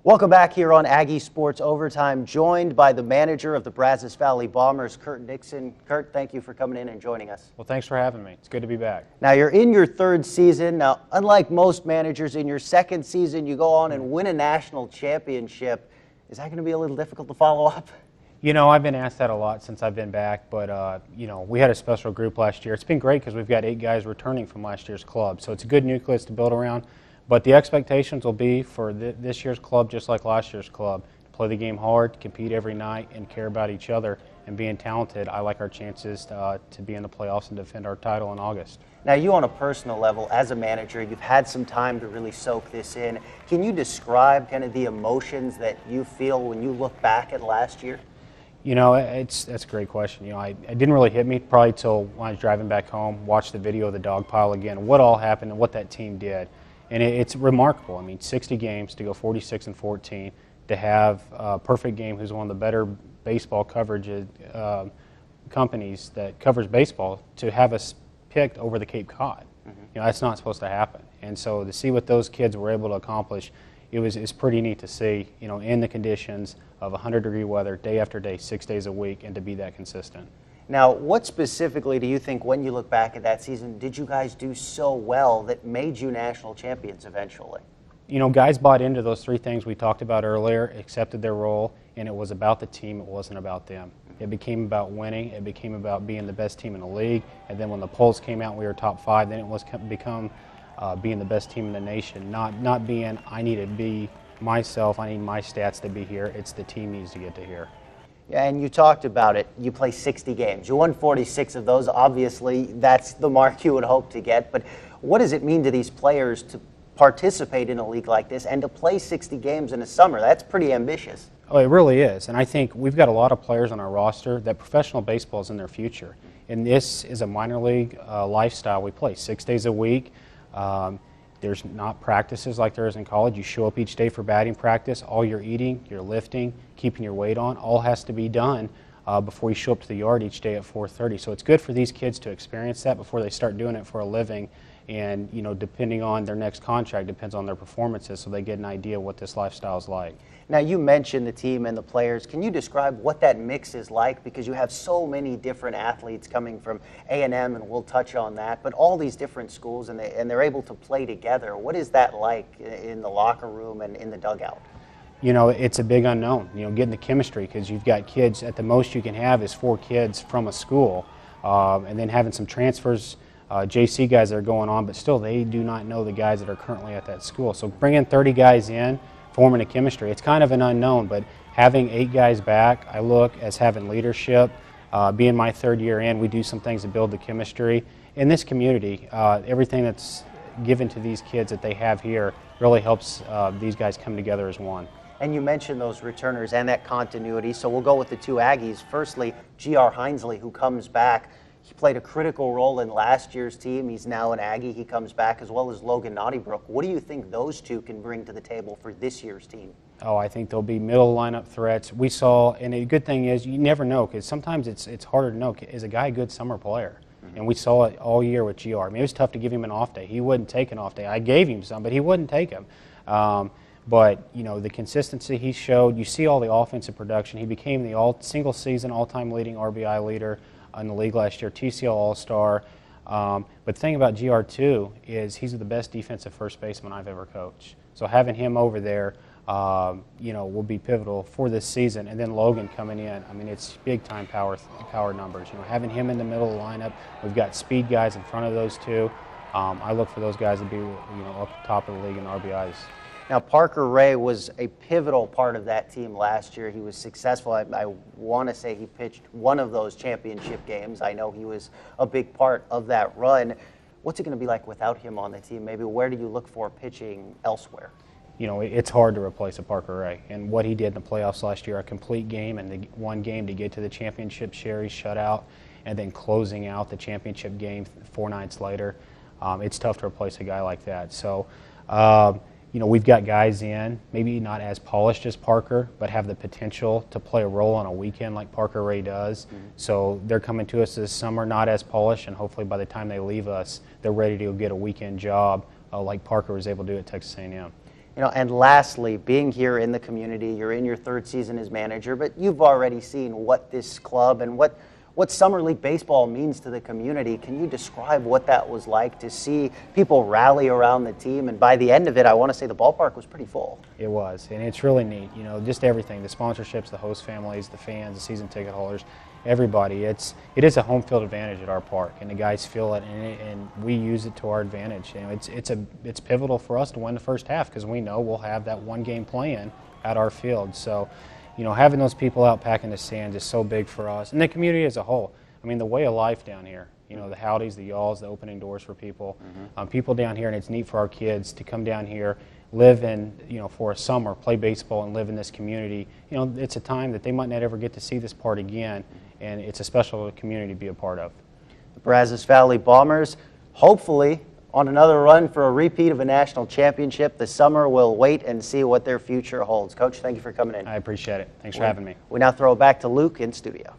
Welcome back here on Aggie Sports Overtime, joined by the manager of the Brazos Valley Bombers, Curt Dixon. Curt, thank you for coming in and joining us. Well, thanks for having me. It's good to be back. Now, you're in your third season. Now, unlike most managers, in your second season, you go on and win a national championship. Is that going to be a little difficult to follow up? You know, I've been asked that a lot since I've been back, but, you know, we had a special group last year. It's been great because we've got 8 guys returning from last year's club, so it's a good nucleus to build around. But the expectations will be for this year's club, just like last year's club, to play the game hard, compete every night, and care about each other. And being talented, I like our chances to be in the playoffs and defend our title in August. Now, you on a personal level, as a manager, you've had some time to really soak this in. Can you describe kind of the emotions that you feel when you look back at last year? You know, that's a great question. You know, it didn't really hit me probably till when I was driving back home, watched the video of the dog pile again, what all happened and what that team did. And it's remarkable. I mean, 60 games to go 46-14, to have a perfect game, who's one of the better baseball coverage companies that covers baseball, to have us picked over the Cape Cod. You know, that's not supposed to happen. And so to see what those kids were able to accomplish, it's pretty neat to see, you know, in the conditions of 100-degree weather, day after day, 6 days a week, and to be that consistent. Now, what specifically do you think, when you look back at that season, did you guys do so well that made you national champions eventually? You know, guys bought into those 3 things we talked about earlier, accepted their role, and it was about the team, it wasn't about them. It became about winning, it became about being the best team in the league, and then when the polls came out and we were top 5, then it was become being the best team in the nation, not being, I need to be myself, I need my stats to be here, it's the team needs to get to here. Yeah, and you talked about it. You play 60 games. You won 46 of those. Obviously, that's the mark you would hope to get. But what does it mean to these players to participate in a league like this and to play 60 games in a summer? That's pretty ambitious. Oh, it really is. And I think we've got a lot of players on our roster that professional baseball is in their future. And this is a minor league lifestyle we play 6 days a week. There's not practices like there is in college. You show up each day for batting practice. All your eating, your lifting, keeping your weight on, all has to be done before you show up to the yard each day at 4:30. So it's good for these kids to experience that before they start doing it for a living. And, you know, depending on their next contract, depends on their performances, so they get an idea what this lifestyle is like. Now, you mentioned the team and the players. Can you describe what that mix is like? Because you have so many different athletes coming from A&M, and we'll touch on that, but all these different schools, and they're able to play together. What is that like in the locker room and in the dugout? You know, it's a big unknown, you know, getting the chemistry, because you've got kids, at the most you can have is 4 kids from a school, and then having some transfers, JC guys that are going on, but still they do not know the guys that are currently at that school. So bringing 30 guys in, forming a chemistry, it's kind of an unknown, but having 8 guys back, I look as having leadership. Being my 3rd year in, we do some things to build the chemistry. In this community, everything that's given to these kids that they have here really helps these guys come together as one. And you mentioned those returners and that continuity, so we'll go with the 2 Aggies. Firstly, G.R. Hinesley, who comes back. He played a critical role in last year's team. He's now an Aggie. He comes back, as well as Logan Naughtybrook. What do you think those 2 can bring to the table for this year's team? Oh, I think they'll be middle lineup threats. We saw, and a good thing is you never know, because sometimes it's harder to know. Is a guy a good summer player? And we saw it all year with GR. I mean, it was tough to give him an off day. He wouldn't take an off day. I gave him some, but he wouldn't take them. But, you know, the consistency he showed, you see all the offensive production. He became the single-season all-time leading RBI leader in the league last year, TCL All-Star. But the thing about GR2 is he's the best defensive first baseman I've ever coached. So having him over there, you know, will be pivotal for this season. And then Logan coming in, I mean, it's big-time power numbers. You know, having him in the middle of the lineup, we've got speed guys in front of those 2. I look for those guys to be, you know, up the top of the league in RBIs. Now, Parker Ray was a pivotal part of that team last year. He was successful. I want to say he pitched one of those championship games. I know he was a big part of that run. What's it going to be like without him on the team? Maybe where do you look for pitching elsewhere? You know, it's hard to replace a Parker Ray. And what he did in the playoffs last year, a complete game, and the one game to get to the championship series shutout, and then closing out the championship game 4 nights later, it's tough to replace a guy like that. So, you know, we've got guys in, maybe not as polished as Parker, but have the potential to play a role on a weekend like Parker Ray does. So they're coming to us this summer not as polished, and hopefully by the time they leave us, they're ready to go get a weekend job like Parker was able to do at Texas A&M. And lastly, being here in the community, you're in your third season as manager, but you've already seen what this club and what Summer League baseball means to the community. Can you describe what that was like to see people rally around the team? And by the end of it, I want to say the ballpark was pretty full. It was, and it's really neat. Just everything, the sponsorships, the host families, the fans, the season ticket holders, everybody. It is a home field advantage at our park, and the guys feel it, and we use it to our advantage. It's pivotal for us to win the first half because we know we'll have that one game playing at our field. So, having those people out packing the stands is so big for us and the community as a whole. I mean, the way of life down here. The howdies, the y'alls, the opening doors for people. People down here, and it's neat for our kids to come down here, live in, for a summer, play baseball and live in this community. It's a time that they might not ever get to see this part again, and it's a special community to be a part of. The Brazos Valley Bombers, hopefully on another run for a repeat of a national championship this summer. We'll wait and see what their future holds. Coach, thank you for coming in. I appreciate it. Thanks for having me. We now throw it back to Luke in studio.